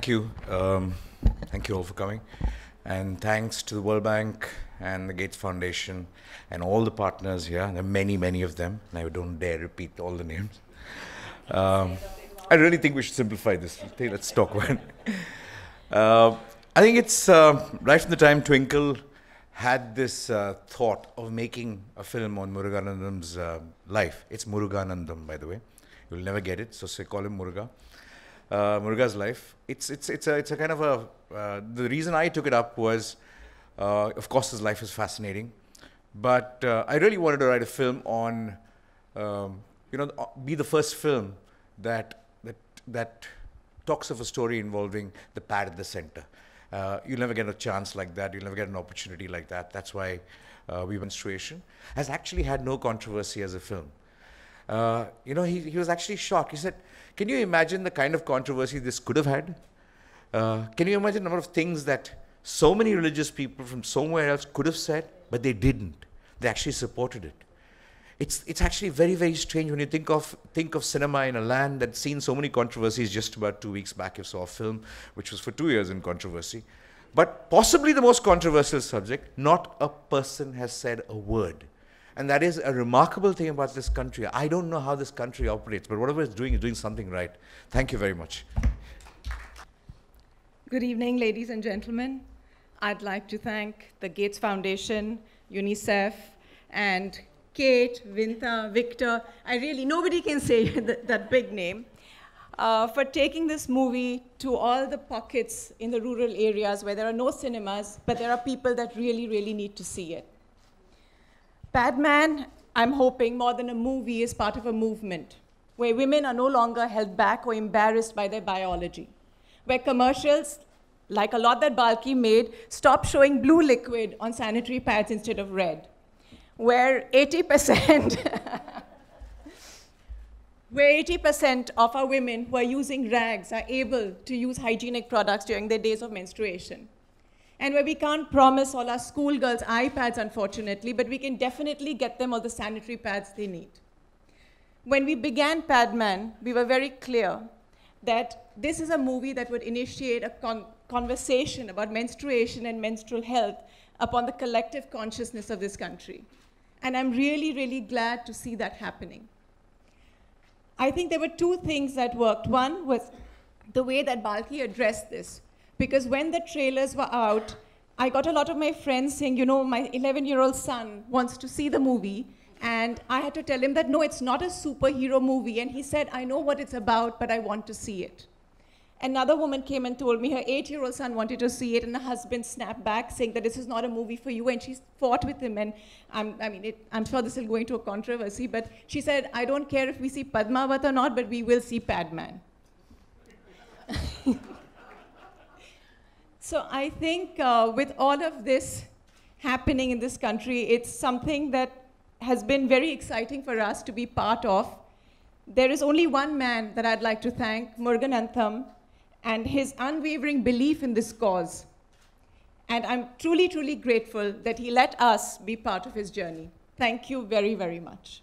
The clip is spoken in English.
Thank you. Thank you all for coming. And thanks to the World Bank and the Gates Foundation and all the partners here. There are many, many of them. And I don't dare repeat all the names. I really think we should simplify this. Let's talk about it. I think it's right from the time Twinkle had this thought of making a film on Muruganandam's life. It's Muruganandam, by the way. You'll never get it, so say call him Muruga. Muruga's life. It's a kind of a. The reason I took it up was, of course, his life is fascinating, but I really wanted to write a film on, be the first film that talks of a story involving the pad at the center. You'll never get a chance like that. You'll never get an opportunity like that. That's why Menstruation has actually had no controversy as a film. He was actually shocked. He said, can you imagine the kind of controversy this could have had? Can you imagine the number of things that so many religious people from somewhere else could have said, but they didn't. They actually supported it. It's actually very, very strange when you think of cinema in a land that's seen so many controversies. Just about 2 weeks back, you saw a film which was for 2 years in controversy. But possibly the most controversial subject, not a person has said a word. And that is a remarkable thing about this country. I don't know how this country operates, but whatever it's doing is doing something right. Thank you very much. Good evening, ladies and gentlemen. I'd like to thank the Gates Foundation, UNICEF, and Kate, Vinta, Victor. Nobody can say that big name, for taking this movie to all the pockets in the rural areas where there are no cinemas, but there are people that really, really need to see it. Padman, I'm hoping, more than a movie, is part of a movement where women are no longer held back or embarrassed by their biology, where commercials, like a lot that Balki made, stop showing blue liquid on sanitary pads instead of red, where 80% of our women who are using rags are able to use hygienic products during their days of menstruation. And where we can't promise all our schoolgirls iPads, unfortunately, but we can definitely get them all the sanitary pads they need. When we began Padman, we were very clear that this is a movie that would initiate a conversation about menstruation and menstrual health upon the collective consciousness of this country. And I'm really, really glad to see that happening. I think there were two things that worked. One was the way that Balki addressed this. Because when the trailers were out, I got a lot of my friends saying, my 11-year-old son wants to see the movie. And I had to tell him that, no, it's not a superhero movie. And he said, I know what it's about, but I want to see it. Another woman came and told me her 8-year-old son wanted to see it, and her husband snapped back saying that this is not a movie for you, and she fought with him. And I'm sure this will go into a controversy, but she said, I don't care if we see Padmavat or not, but we will see Padman. So I think with all of this happening in this country, it's something that has been very exciting for us to be part of. There is only one man that I'd like to thank, Muruganandam, and his unwavering belief in this cause. And I'm truly, truly grateful that he let us be part of his journey. Thank you very, very much.